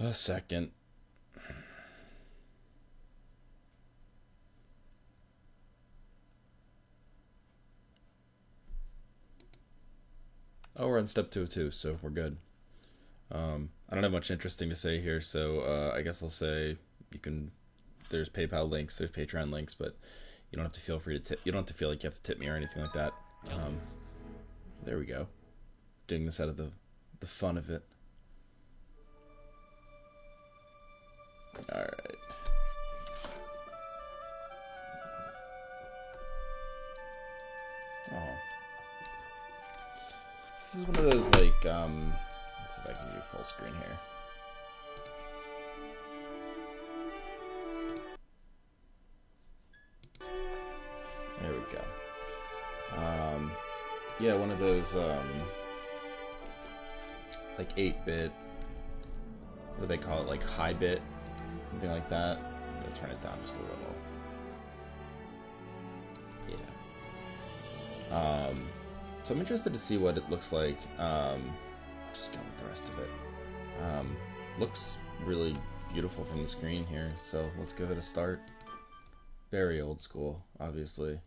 A second. Oh, we're on step 202, so we're good. I don't have much interesting to say here, so I guess I'll say you can. There's PayPal links, there's Patreon links, but you don't have to feel free to tip. You don't have to feel like you have to tip me or anything like that. Um, there we go. Doing this out of the fun of it. All right. Oh, this is one of those like. Let's see if I can do full screen here. There we go. Yeah, one of those like 8-bit. What do they call it? Like high bit, something like that. I'm gonna turn it down just a little. Yeah. So I'm interested to see what it looks like. Just going with the rest of it. Looks really beautiful from the screen here. So let's give it a start. Very old school, obviously.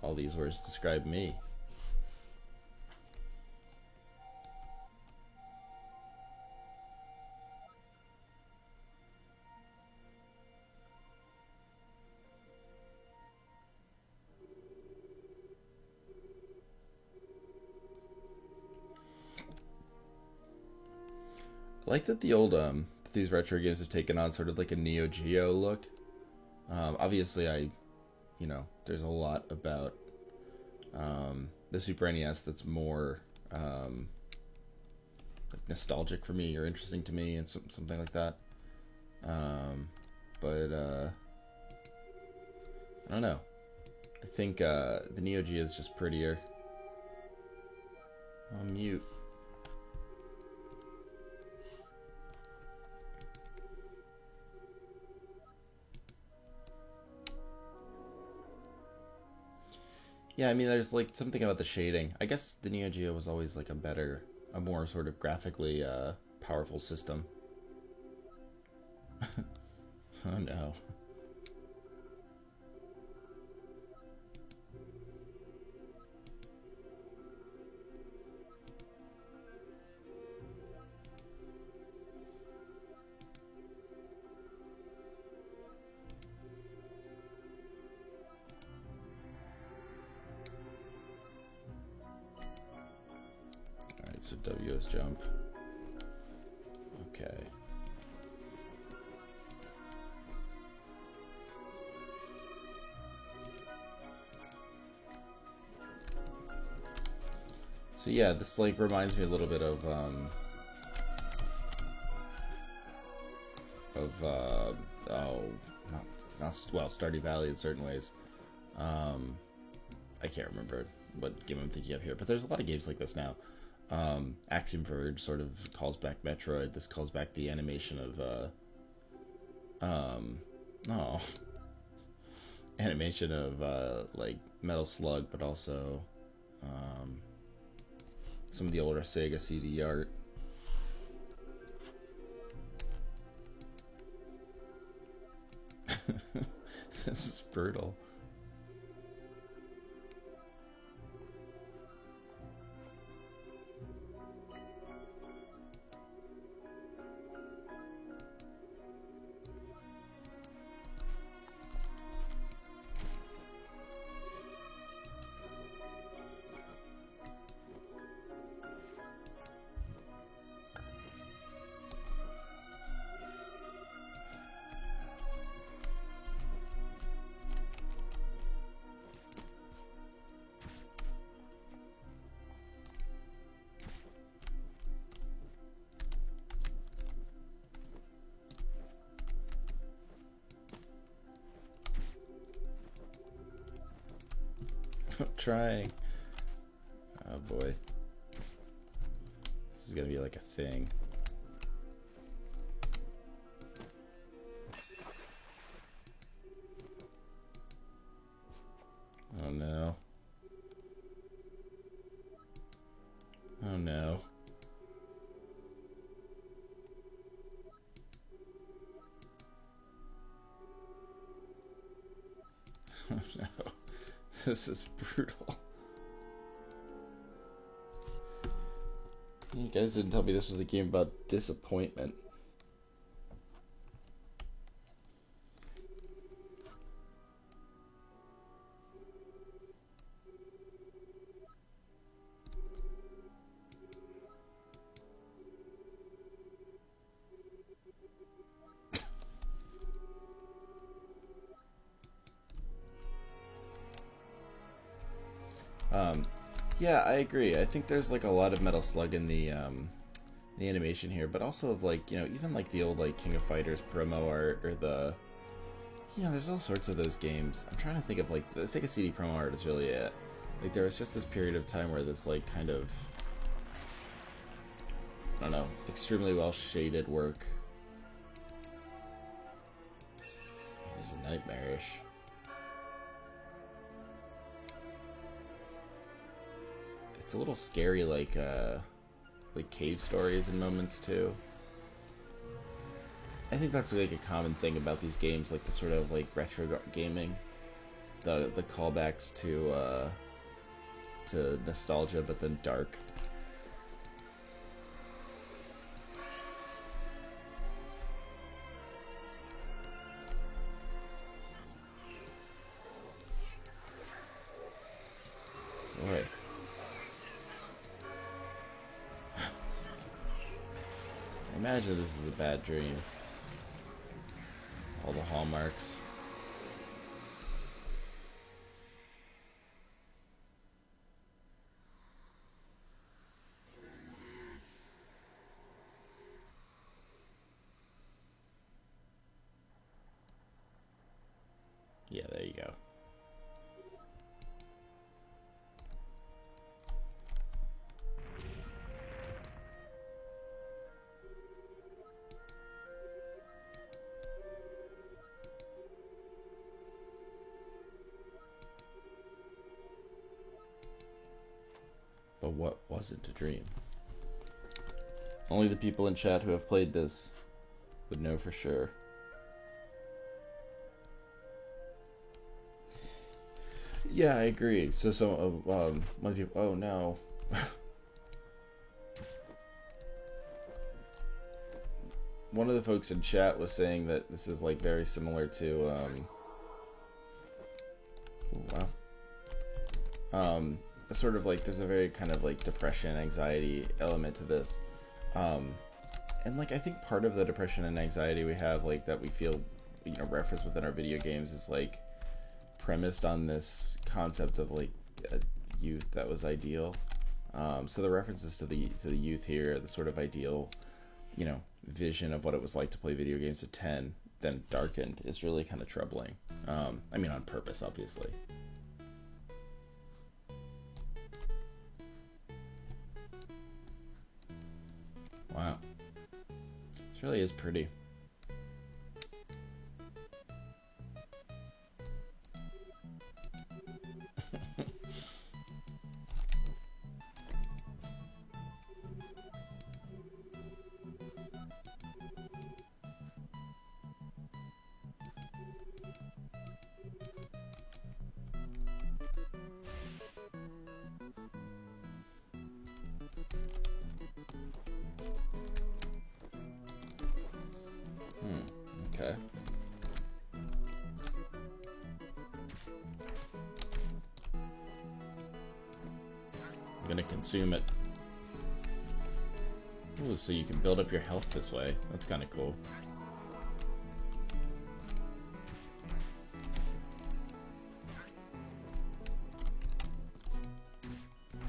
All these words describe me. I like that the old these retro games have taken on sort of like a Neo Geo look. Obviously, there's a lot about the Super NES that's more like nostalgic for me or interesting to me and something like that. But I don't know. I think the Neo Geo is just prettier. I'll mute. Yeah, I mean, there's like something about the shading. I guess the Neo Geo was always like a more sort of graphically powerful system. Oh no. Alright, so WS jump. Okay. So yeah, this like reminds me a little bit of oh, not well, Stardew Valley in certain ways. I can't remember what game I'm thinking of here, but there's a lot of games like this now. Axiom Verge sort of calls back Metroid. This calls back the animation of oh, animation of like Metal Slug, but also some of the older Sega CD art. This is brutal. I'm trying. Oh boy. This is gonna be like a thing. no. Oh no. This is brutal. You guys didn't tell me this was a game about disappointment. Yeah, I agree. I think there's like a lot of Metal Slug in the animation here, but also of like, you know, even like the old like King of Fighters promo art, or the, you know, there's all sorts of those games. I'm trying to think of like the Sega CD promo art is really it. Like there was just this period of time where this like kind of, I don't know, extremely well shaded work. This is nightmarish. It's a little scary, like cave stories in moments too. I think that's like a common thing about these games, like the sort of like retro gaming, the callbacks to nostalgia, but then dark. Boy. Imagine this is a bad dream. All the hallmarks. Yeah, there you go. But what wasn't a dream? Only the people in chat who have played this would know for sure. Yeah, I agree. So one people. Oh no. One of the folks in chat was saying that this is like very similar to sort of like there's a very kind of like depression, anxiety element to this, and like I think part of the depression and anxiety we have, like that we feel, you know, referenced within our video games, is like premised on this concept of like a youth that was ideal. So the references to the youth here, the sort of ideal, you know, vision of what it was like to play video games at 10, then darkened, is really kind of troubling. I mean, on purpose, obviously. Wow. This really is pretty. Okay. I'm gonna consume it. Ooh, so you can build up your health this way. That's kind of cool.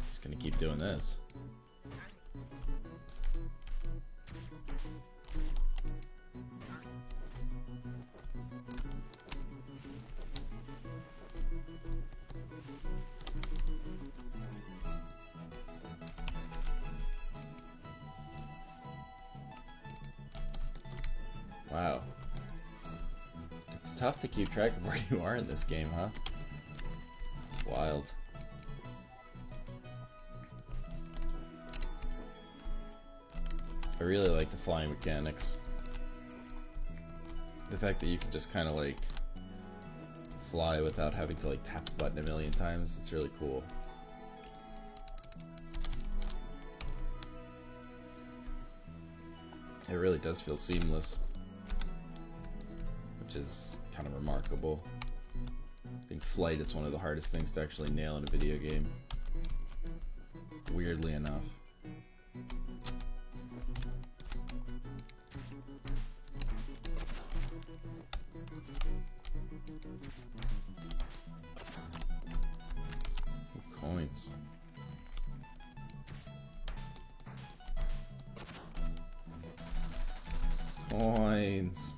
Just gonna keep doing this. Wow. It's tough to keep track of where you are in this game, huh? It's wild. I really like the flying mechanics. The fact that you can just kind of like fly without having to like tap the button a million times, it's really cool. It really does feel seamless, which is kind of remarkable. I think flight is one of the hardest things to actually nail in a video game, weirdly enough. Coins. Coins.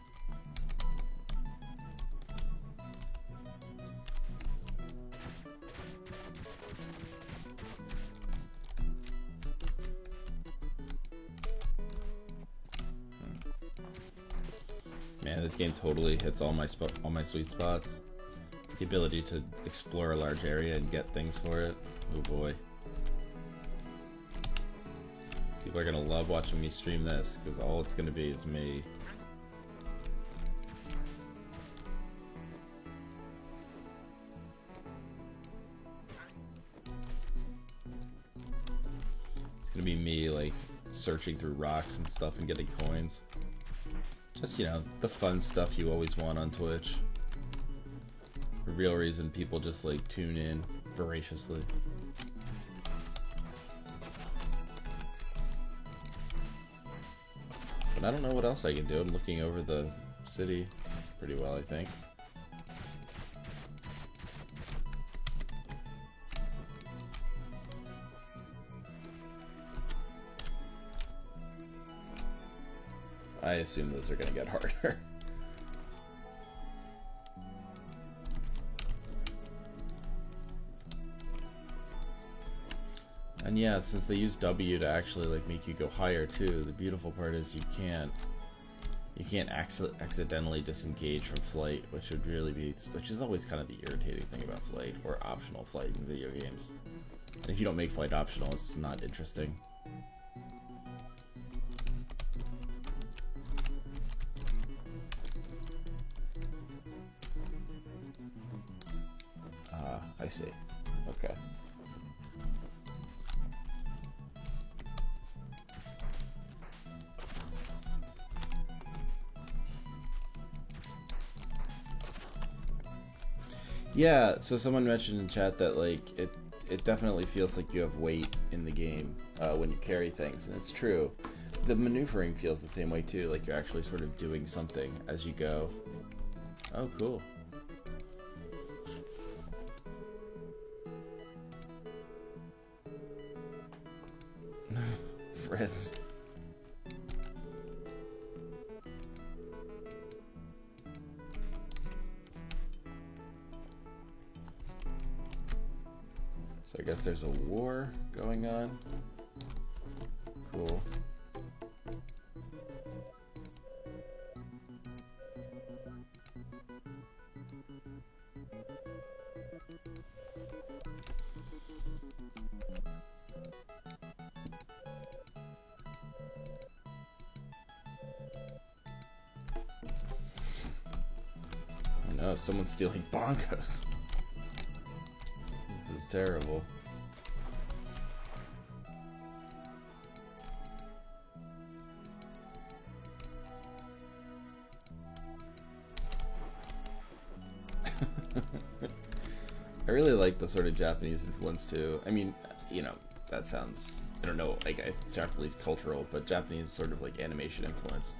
Man, this game totally hits all my sweet spots. The ability to explore a large area and get things for it. Oh boy. People are gonna love watching me stream this, because all it's gonna be is me. It's gonna be me, like, searching through rocks and stuff and getting coins. Just, you know, the fun stuff you always want on Twitch. The real reason people just, like, tune in voraciously. But I don't know what else I can do. I'm looking over the city pretty well, I think. I assume those are going to get harder. And yeah, since they use W to actually like make you go higher too, the beautiful part is you can't accidentally disengage from flight, which is always kind of the irritating thing about flight, or optional flight in video games. And if you don't make flight optional, it's not interesting. I see. Okay. Yeah, so someone mentioned in chat that like it definitely feels like you have weight in the game when you carry things, and it's true. The maneuvering feels the same way too, like you're actually sort of doing something as you go. Oh, cool. Fritz. So I guess there's a war going on. Cool. Oh no, someone's stealing bongos. This is terrible. I really like the sort of Japanese influence too. I mean, you know, that sounds, I don't know, like it's Japanese cultural, but Japanese sort of like animation influence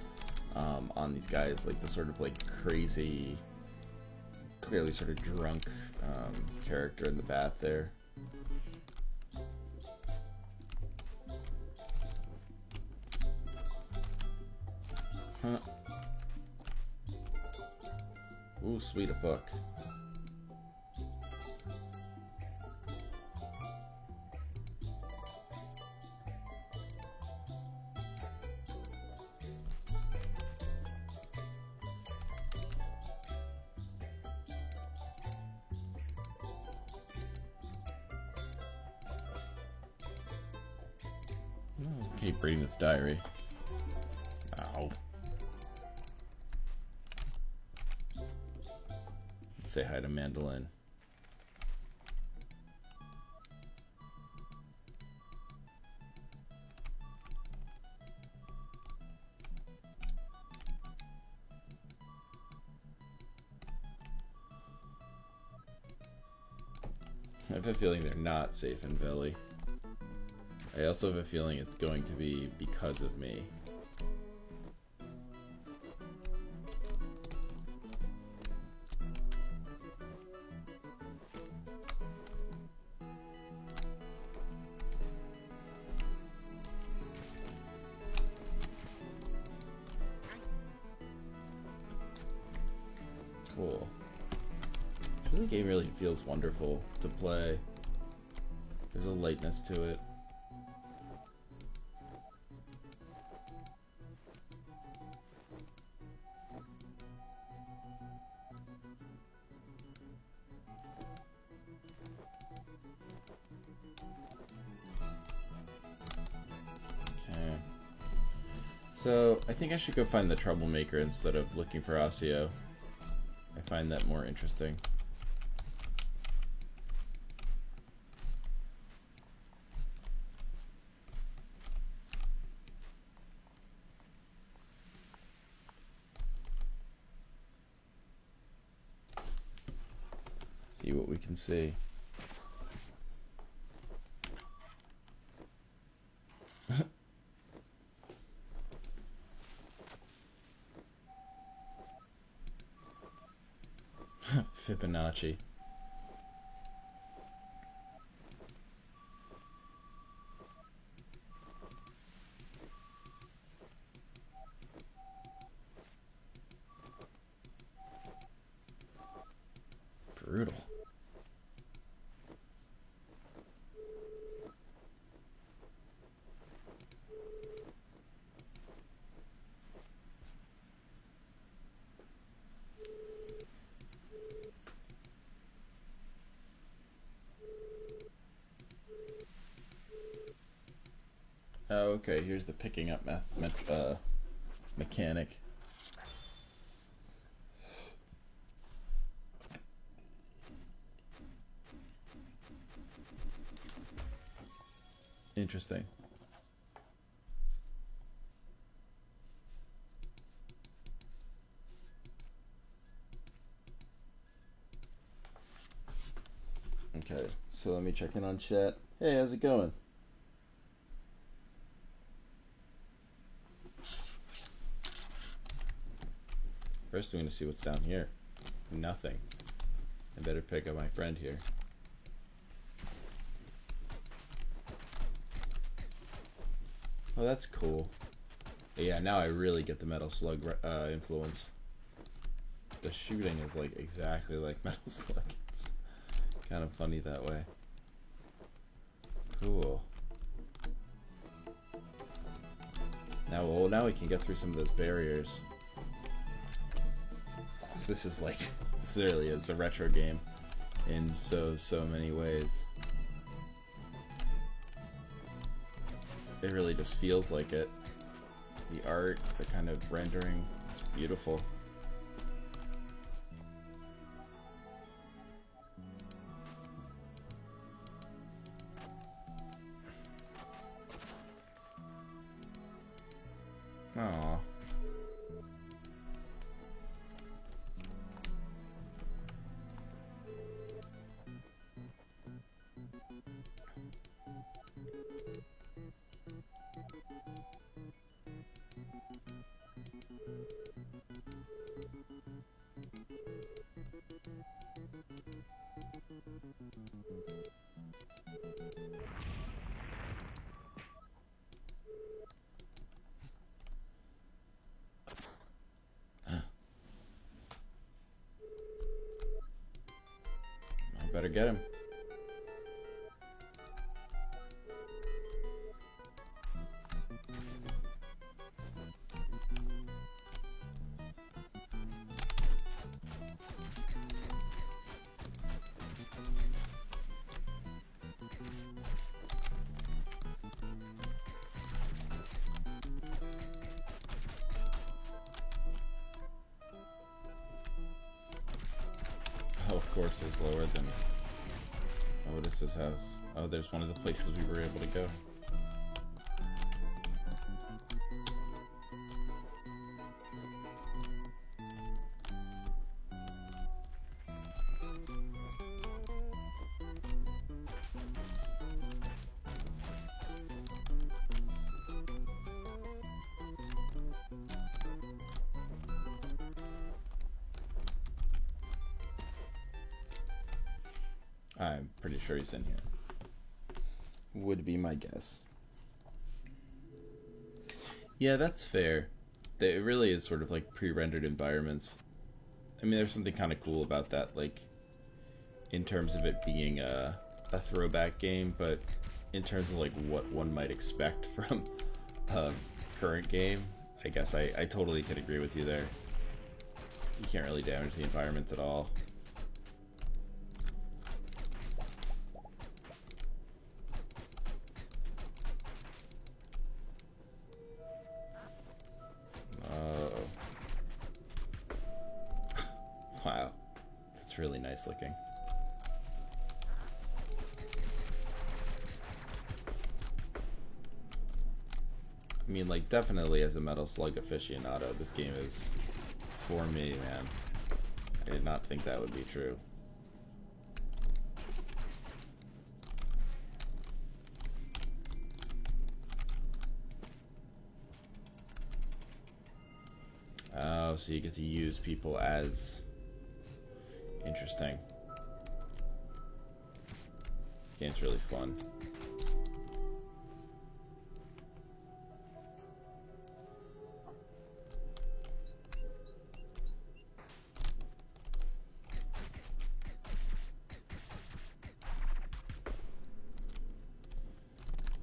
on these guys, like the sort of like crazy, clearly sort of drunk character in the bath there. Huh. Ooh, sweet, a book. Keep reading this diary. Ow. Let's say hi to Mandolin. I have a feeling they're not safe in Veli. I also have a feeling it's going to be because of me. Cool. The game really feels wonderful to play. There's a lightness to it. Okay. So, I think I should go find the troublemaker instead of looking for Osseo. I find that more interesting. See what we can see. Fibonacci. Brutal. Oh, okay, here's the picking up mechanic. Interesting. Okay, so let me check in on chat. Hey, how's it going? First, I'm going to see what's down here. Nothing. I better pick up my friend here. Oh, that's cool. Yeah, now I really get the Metal Slug influence. The shooting is like exactly like Metal Slug. It's kind of funny that way. Cool. Now, well, now we can get through some of those barriers. This is like, this really is a retro game in so many ways. It really just feels like it. The art, the kind of rendering, it's beautiful. Aww. Better get him. course is lower than Otis's house. Oh, there's one of the places we were able to go. I'm pretty sure he's in here. Would be my guess. Yeah, that's fair. It really is sort of like pre-rendered environments. I mean, there's something kind of cool about that, like, in terms of it being a throwback game, but in terms of, like, what one might expect from a current game, I guess I totally could agree with you there. You can't really damage the environments at all. Wow, that's really nice looking. I mean, like, definitely as a Metal Slug aficionado, this game is for me, man. I did not think that would be true. Oh, so you get to use people as... Interesting. Game's really fun.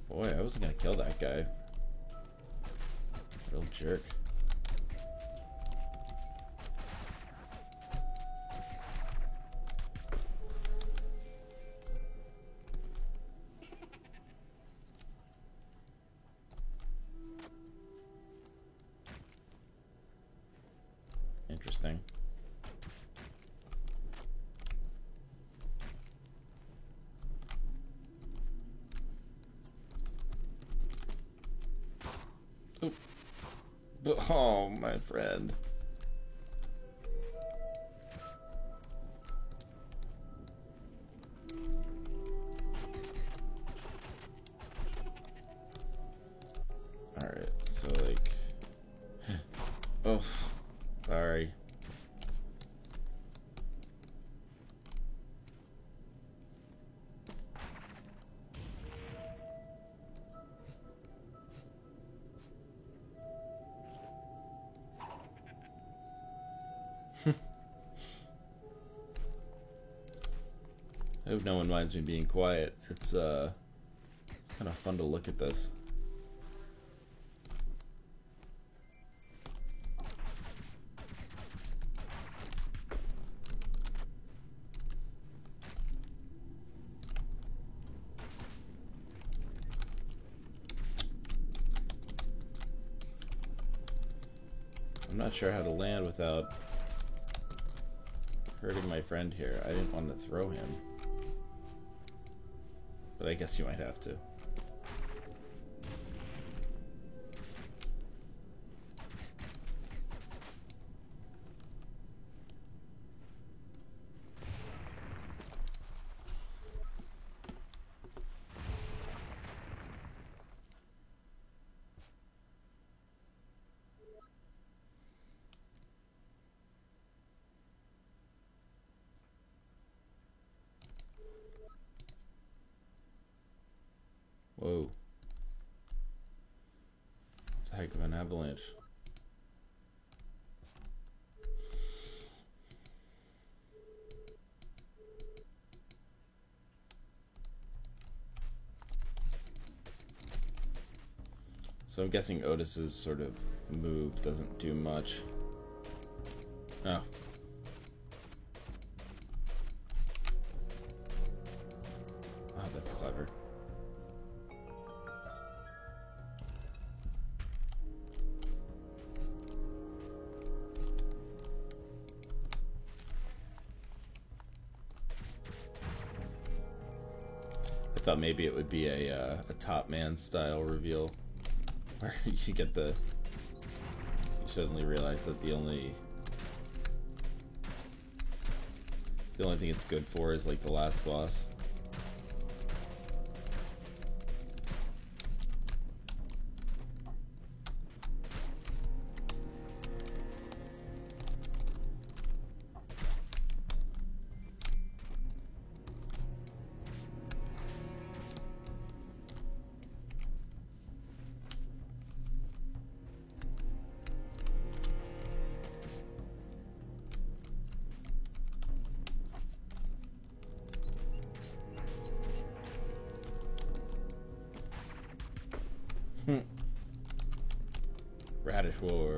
Boy, I wasn't gonna kill that guy. Real jerk. Interesting. Oop. Oh, my friend. Alright, so like... Oh, sorry. I hope no one minds me being quiet. It's kind of fun to look at this. I'm not sure how to land without hurting my friend here. I didn't want to throw him, but I guess you might have to. Whoa. It's a heck of an avalanche. So I'm guessing Otis's sort of move doesn't do much. Oh. Oh, that's clever. thought maybe it would be a Top Man style reveal, where you get you suddenly realize that the only thing it's good for is like the last boss. Radish War.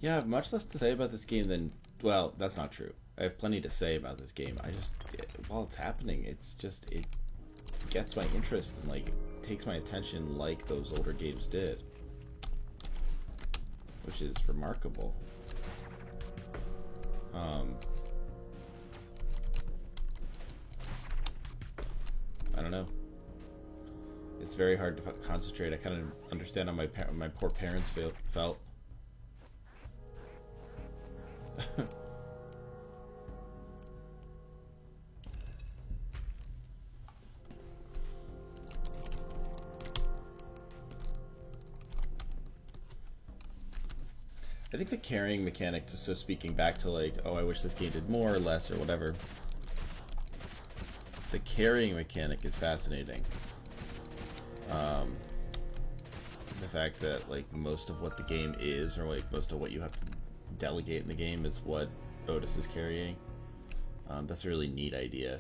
Yeah, I have much less to say about this game than... Well, that's not true. I have plenty to say about this game. I just... While it's happening, it's just... It gets my interest and, like, takes my attention like those older games did. Which is remarkable. I don't know. It's very hard to concentrate. I kind of understand how my poor parents felt. I think the carrying mechanic, so speaking back to like, oh, I wish this game did more or less or whatever. The carrying mechanic is fascinating. The fact that like most of what the game is, or like most of what you have to delegate in the game, is what Otis is carrying. That's a really neat idea.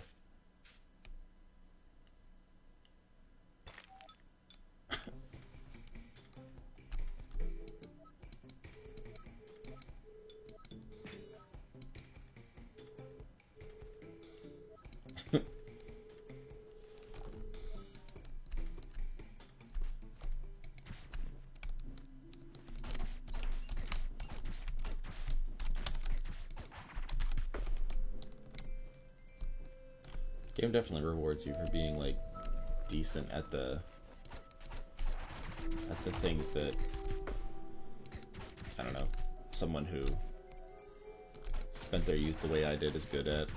Game definitely rewards you for being like decent at the things that, I don't know, someone who spent their youth the way I did is good at.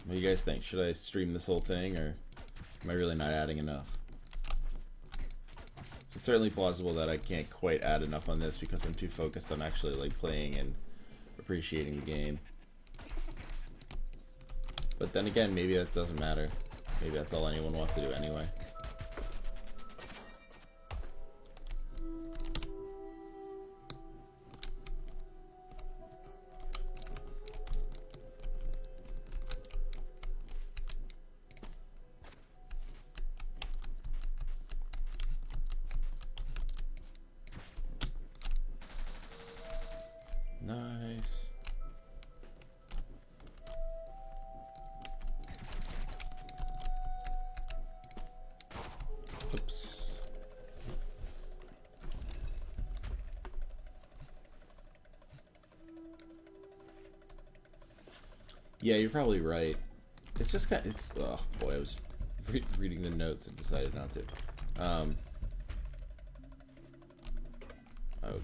What do you guys think? Should I stream this whole thing, or am I really not adding enough? It's certainly plausible that I can't quite add enough on this because I'm too focused on actually like playing and appreciating the game. But then again, maybe that doesn't matter. Maybe that's all anyone wants to do anyway. Nice. Oops. Yeah, you're probably right. It's just kind of, it's, oh boy, I was reading the notes and decided not to. Oh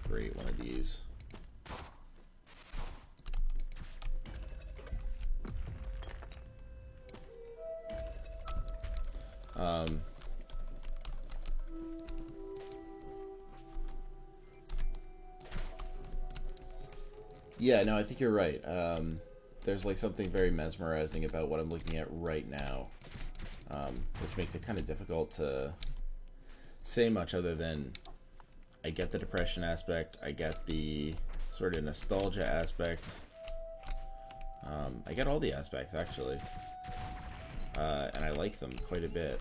great, one of these. Yeah, no, I think you're right. There's like something very mesmerizing about what I'm looking at right now, which makes it kind of difficult to say much other than I get the depression aspect, I get the sort of nostalgia aspect. I get all the aspects actually, and I like them quite a bit.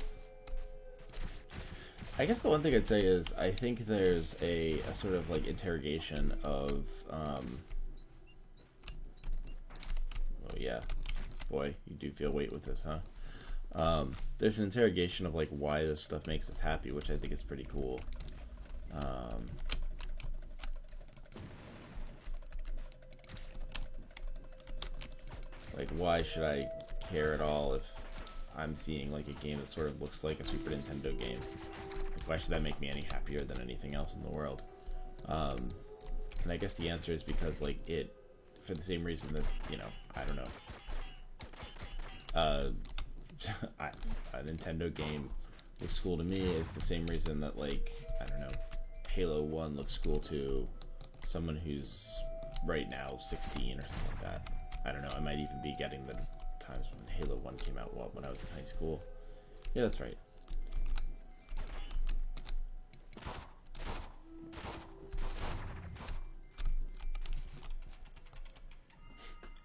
I guess the one thing I'd say is I think there's a sort of like interrogation of, oh yeah, boy, you do feel weight with this, huh? There's an interrogation of like why this stuff makes us happy, which I think is pretty cool. Like, why should I care at all if I'm seeing like a game that sort of looks like a Super Nintendo game? Like, why should that make me any happier than anything else in the world? And I guess the answer is because like it, for the same reason that, you know, I don't know, a Nintendo game looks cool to me is the same reason that, like, I don't know, Halo 1 looks cool to someone who's right now 16 or something like that. I don't know, I might even be getting the times when Halo 1 came out, when I was in high school. Yeah, that's right.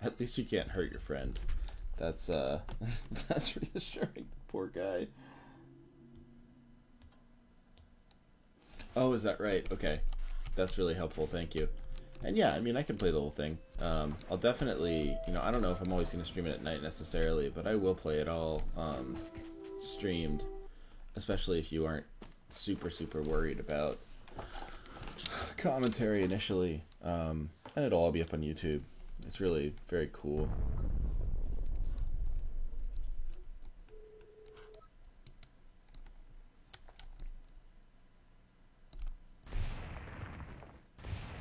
At least you can't hurt your friend. That's that's reassuring, the poor guy. Oh, is that right? Okay. That's really helpful, thank you. And yeah, I mean, I can play the whole thing. I'll definitely, you know, I don't know if I'm always going to stream it at night necessarily, but I will play it all streamed, especially if you aren't super worried about commentary initially. And it'll all be up on YouTube. It's really very cool.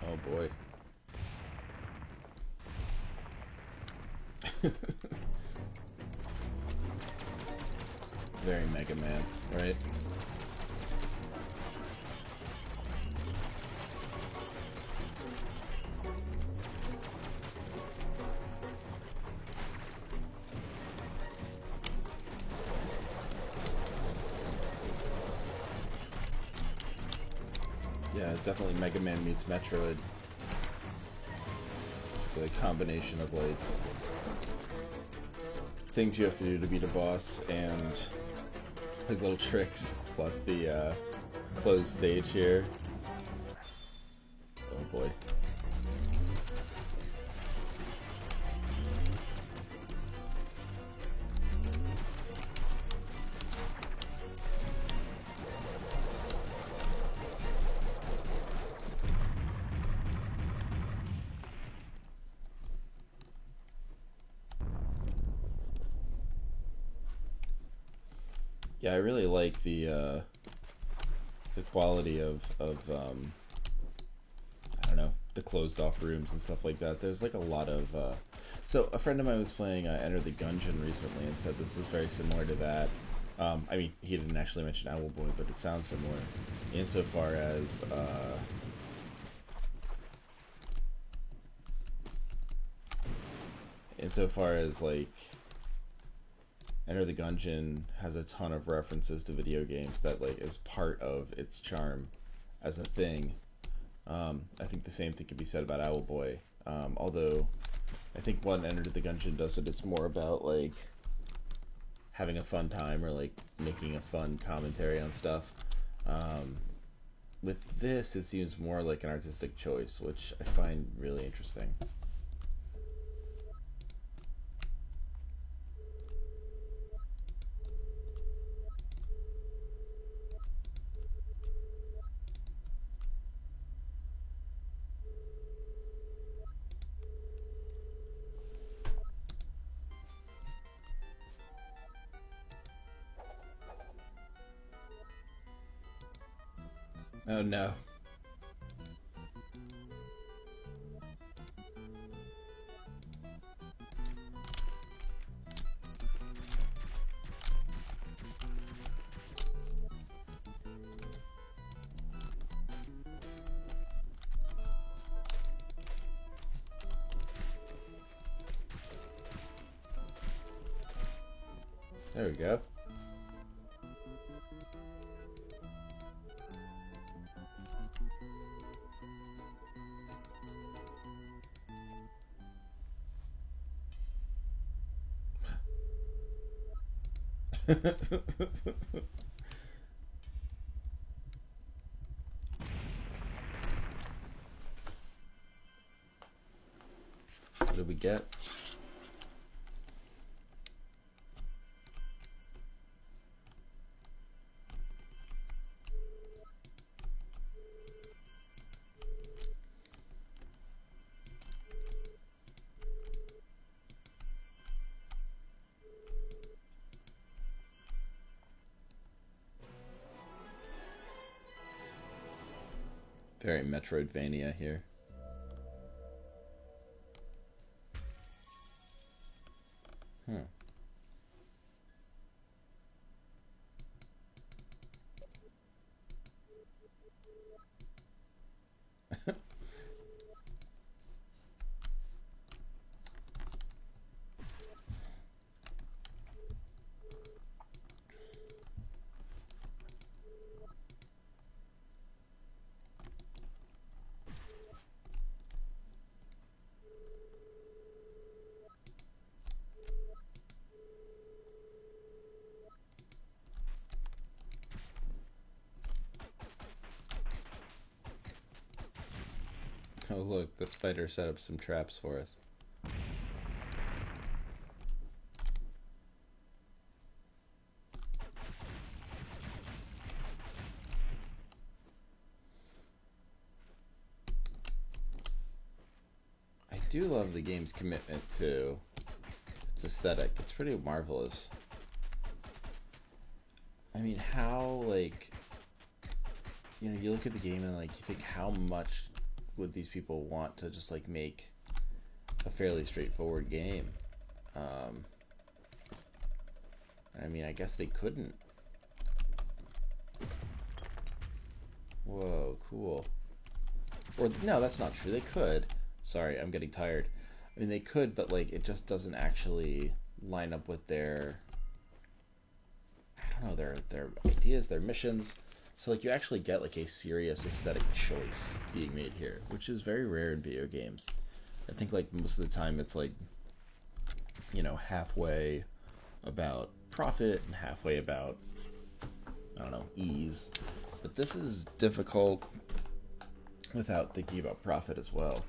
Oh boy. Very Mega Man, right? Yeah, definitely Mega Man meets Metroid. The combination of like things you have to do to beat a boss and like little tricks, plus the closed stage here. Oh boy. Yeah, I really like the quality of I don't know, the closed off rooms and stuff like that. There's like a lot of so a friend of mine was playing Enter the Gungeon recently and said this is very similar to that. I mean, he didn't actually mention Owlboy, but it sounds similar insofar as like Enter the Gungeon has a ton of references to video games that like is part of its charm as a thing. I think the same thing can be said about Owlboy. Although I think when Enter the Gungeon does it, it's more about like having a fun time or like making a fun commentary on stuff. With this, it seems more like an artistic choice, which I find really interesting. Oh no. There we go. What did we get? Very Metroidvania here. Hmm. Oh look, the spider set up some traps for us. I do love the game's commitment to its aesthetic. It's pretty marvelous. I mean, how, like, you know, you look at the game and, like, you think how much would these people want to just, like, make a fairly straightforward game? I mean, I guess they couldn't. Whoa, cool. Or, no, that's not true. They could. Sorry, I'm getting tired. I mean, they could, but, like, it just doesn't actually line up with their, I don't know, their ideas, their missions. So, like, you actually get, like, a serious aesthetic choice being made here, which is very rare in video games. I think, like, most of the time it's, like, you know, halfway about profit and halfway about, I don't know, ease. But this is difficult without thinking about profit as well.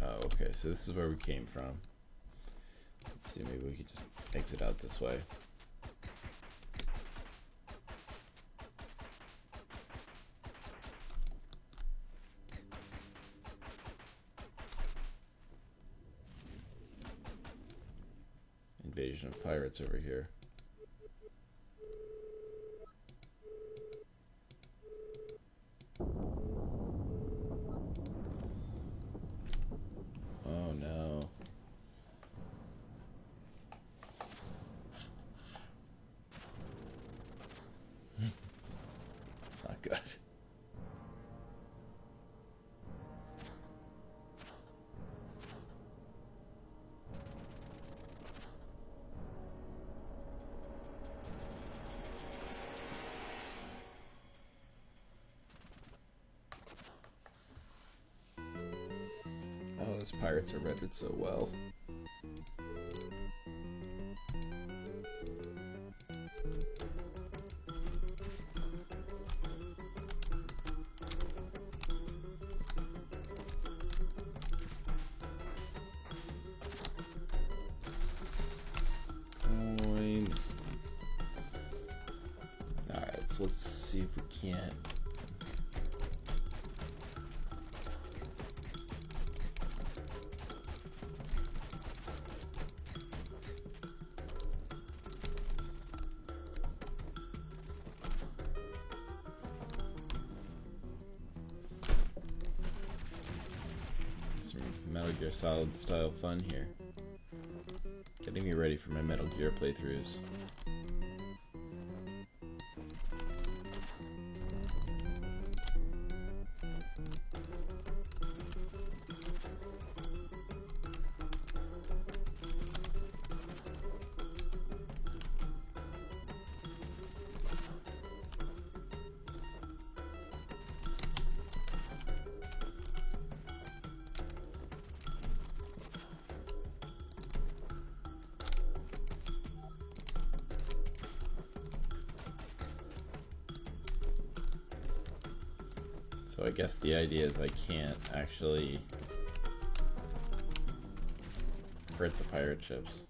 Oh, okay, so this is where we came from. Let's see, maybe we could just exit out this way. Invasion of pirates over here. Oh no. It's not good. Oh, those pirates are rendered so well. Coins. Alright, so let's see if we can't. Metal Gear Solid style fun here. Getting me ready for my Metal Gear playthroughs. So I guess the idea is I can't actually hurt the pirate ships.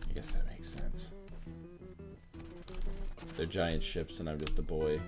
I guess that makes sense. They're giant ships and I'm just a boy.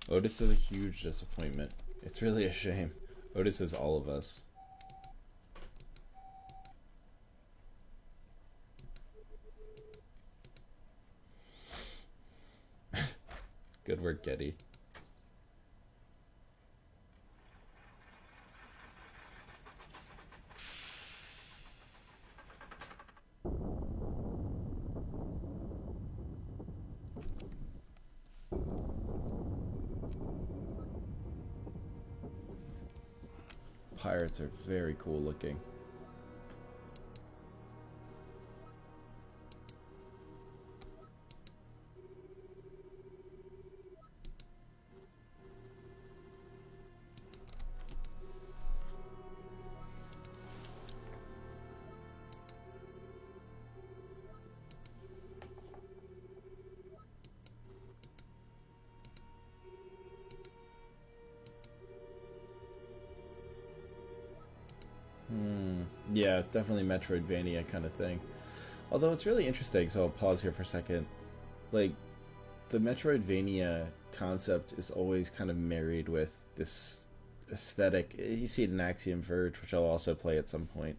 Otis is a huge disappointment. It's really a shame. Otis is all of us. Good work, Getty. Pirates are very cool looking. Yeah, definitely Metroidvania kind of thing. Although it's really interesting, so I'll pause here for a second. Like, the Metroidvania concept is always kind of married with this aesthetic. You see it in Axiom Verge, which I'll also play at some point.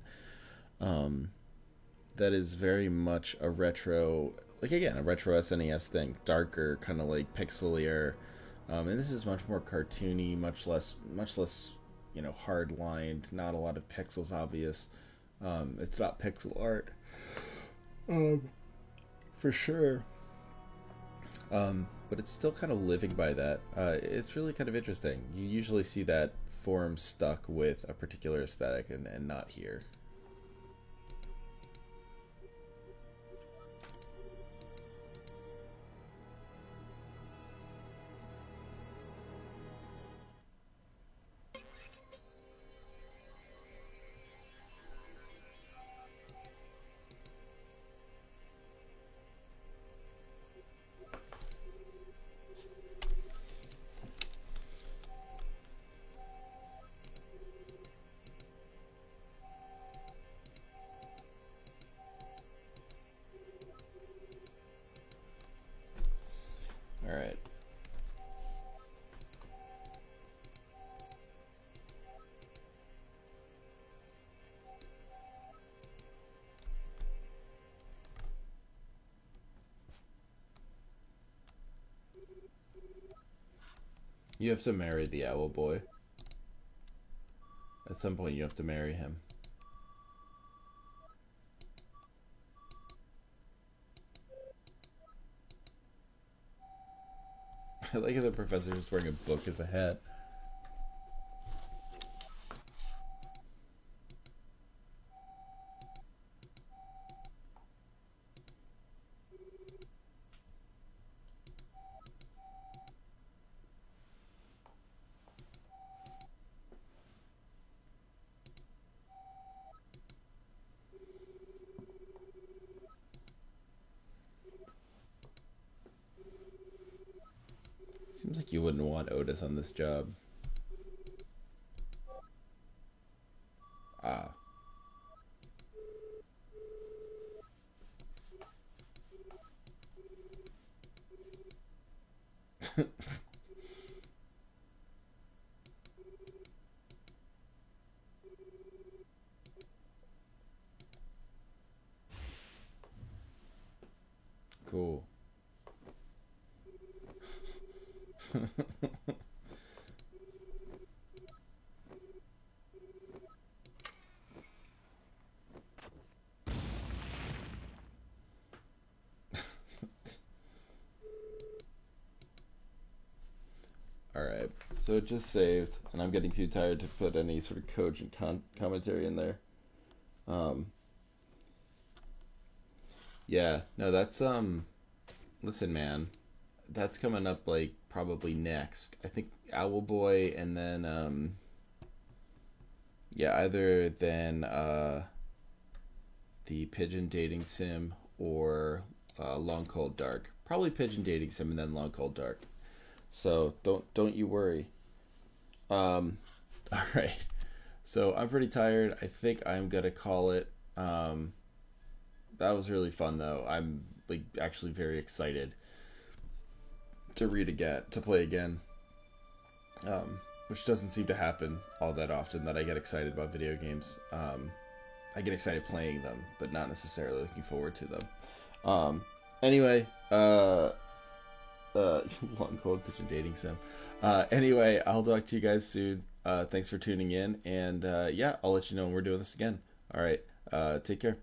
That is very much a retro, like again, a retro SNES thing. Darker, kind of like pixelier. And this is much more cartoony, much less, hard lined. Not a lot of pixels obvious. It's not pixel art, for sure. But it's still kind of living by that. It's really kind of interesting. You usually see that form stuck with a particular aesthetic, and not here. Alright. You have to marry the owl boy. At some point you have to marry him. I like how the professor is wearing a book as a hat. Seems like you wouldn't want Otis on this job. Ah. Cool. Alright, so it just saved, and I'm getting too tired to put any sort of cogent commentary in there. Um, yeah, no, that's, listen, man, that's coming up, like, probably next. I think Owlboy, and then, yeah, either then, the Pigeon Dating Sim, or, Long Cold Dark. Probably Pigeon Dating Sim, and then Long Cold Dark. So, don't you worry. Um, all right. So I'm pretty tired. I think I'm gonna call it. That was really fun though. I'm like actually very excited to read again, to play again. Which doesn't seem to happen all that often. That I get excited about video games. I get excited playing them, but not necessarily looking forward to them. Anyway, long cold pigeon dating sim. Anyway, I'll talk to you guys soon. Thanks for tuning in, and yeah, I'll let you know when we're doing this again. All right, take care.